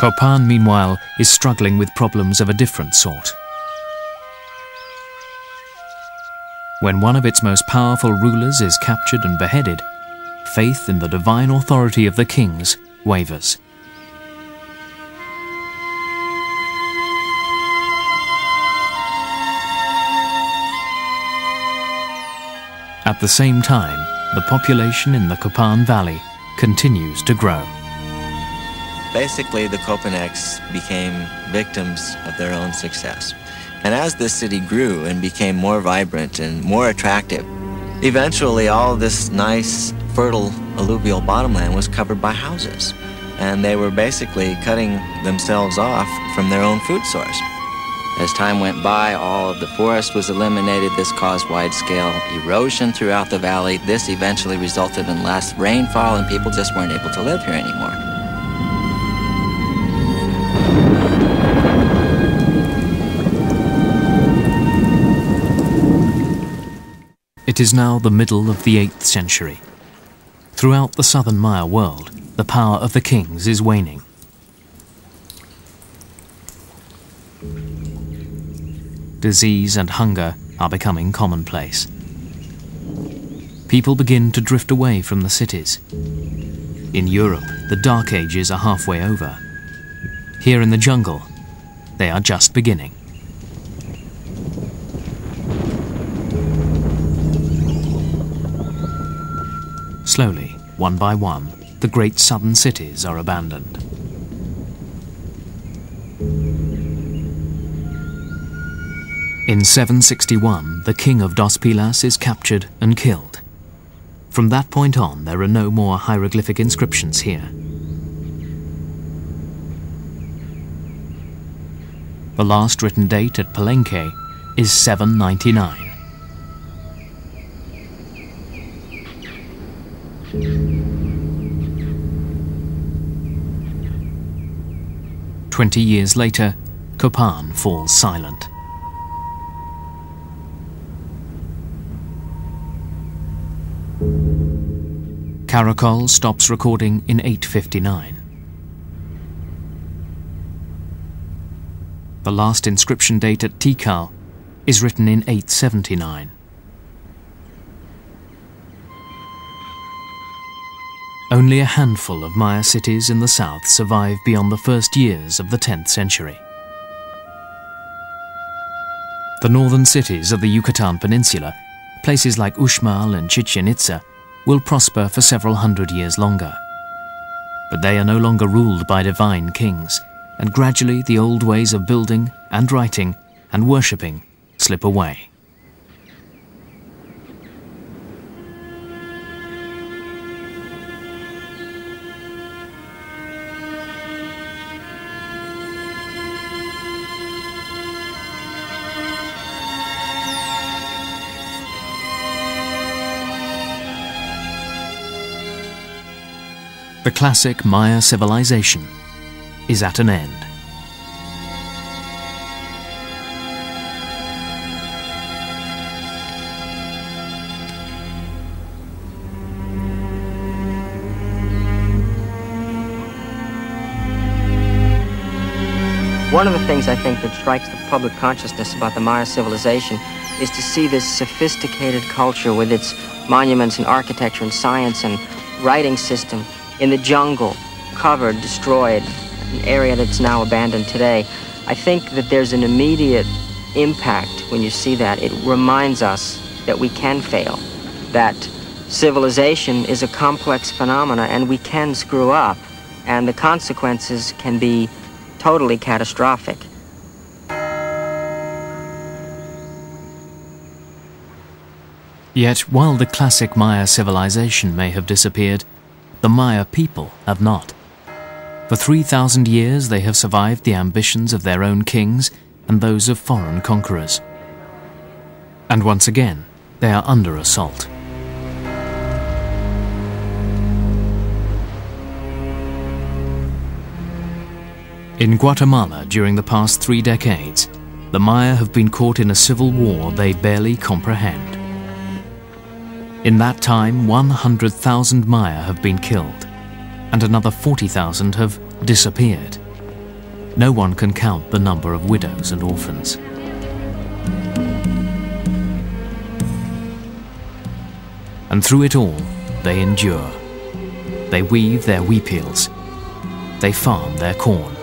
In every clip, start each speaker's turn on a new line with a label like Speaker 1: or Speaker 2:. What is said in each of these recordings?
Speaker 1: Copán, meanwhile, is struggling with problems of a different sort. When one of its most powerful rulers is captured and beheaded, faith in the divine authority of the kings wavers. At the same time, the population in the Copán Valley continues to grow.
Speaker 2: Basically, the Copanecs became victims of their own success. And as this city grew and became more vibrant and more attractive, eventually all this nice, fertile alluvial bottomland was covered by houses. And they were basically cutting themselves off from their own food source. As time went by, all of the forest was eliminated. This caused wide-scale erosion throughout the valley. This eventually resulted in less rainfall, and people just weren't able to live here anymore.
Speaker 1: It is now the middle of the 8th century. Throughout the southern Maya world, the power of the kings is waning. Disease and hunger are becoming commonplace. People begin to drift away from the cities. In Europe, the Dark Ages are halfway over. Here in the jungle, they are just beginning. Slowly, one by one, the great southern cities are abandoned. In 761, the king of Dos Pilas is captured and killed. From that point on, there are no more hieroglyphic inscriptions here. The last written date at Palenque is 799. "20 years later, Copán falls silent. Caracol stops recording in 859. The last inscription date at Tikal is written in 879. Only a handful of Maya cities in the south survive beyond the first years of the 10th century. The northern cities of the Yucatan Peninsula, places like Uxmal and Chichen Itza, will prosper for several hundred years longer. But they are no longer ruled by divine kings, and gradually the old ways of building and writing and worshipping slip away. The classic Maya civilization is at an end.
Speaker 3: One of the things I think that strikes the public consciousness about the Maya civilization is to see this sophisticated culture with its monuments and architecture and science and writing system in the jungle, covered, destroyed, an area that's now abandoned today. I think that there's an immediate impact when you see that. It reminds us that we can fail, that civilization is a complex phenomena and we can screw up, and the consequences can be totally catastrophic.
Speaker 1: Yet, while the classic Maya civilization may have disappeared, the Maya people have not. For 3,000 years they have survived the ambitions of their own kings and those of foreign conquerors. And once again, they are under assault. In Guatemala during the past 3 decades, the Maya have been caught in a civil war they barely comprehend. In that time, 100,000 Maya have been killed, and another 40,000 have disappeared. no one can count the number of widows and orphans. And through it all, they endure. They weave their huipils. They farm their corn.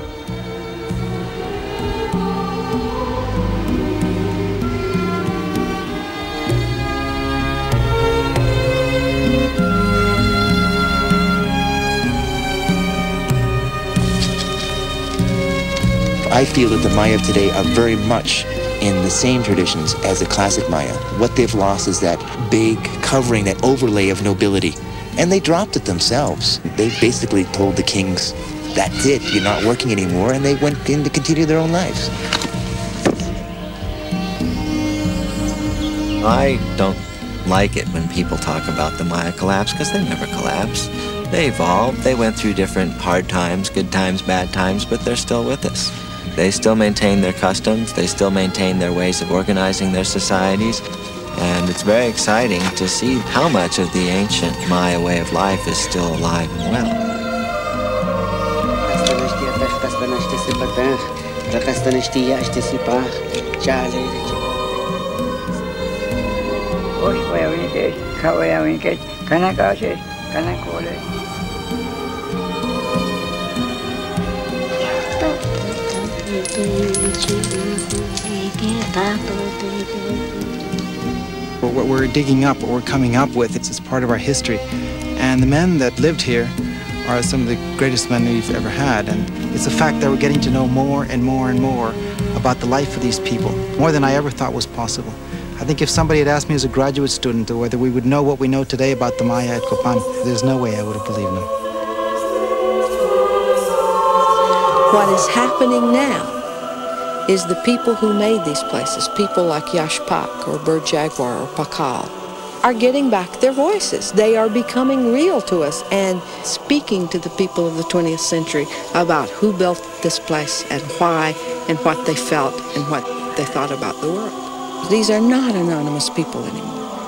Speaker 4: I feel that the Maya of today are very much in the same traditions as the classic Maya. What they've lost is that big covering, that overlay of nobility. And they dropped it themselves. They basically told the kings, that's it, you're not working anymore, and they went in to continue their own lives.
Speaker 2: I don't like it when people talk about the Maya collapse, because they never collapsed. They evolved, they went through different hard times, good times, bad times, but they're still with us. They still maintain their customs, they still maintain their ways of organizing their societies, and it's very exciting to see how much of the ancient Maya way of life is still alive and well.
Speaker 5: What we're digging up, what we're coming up with, it's part of our history. And the men that lived here are some of the greatest men we've ever had. And it's a fact that we're getting to know more and more and more about the life of these people, more than I ever thought was possible. I think if somebody had asked me as a graduate student whether we would know what we know today about the Maya at Copán, there's no way I would have believed them.
Speaker 6: What is happening now is the people who made these places, people like Yashpak or Bird Jaguar or Pakal, are getting back their voices. They are becoming real to us and speaking to the people of the 20th century about who built this place and why and what they felt and what they thought about the world. These are not anonymous people anymore.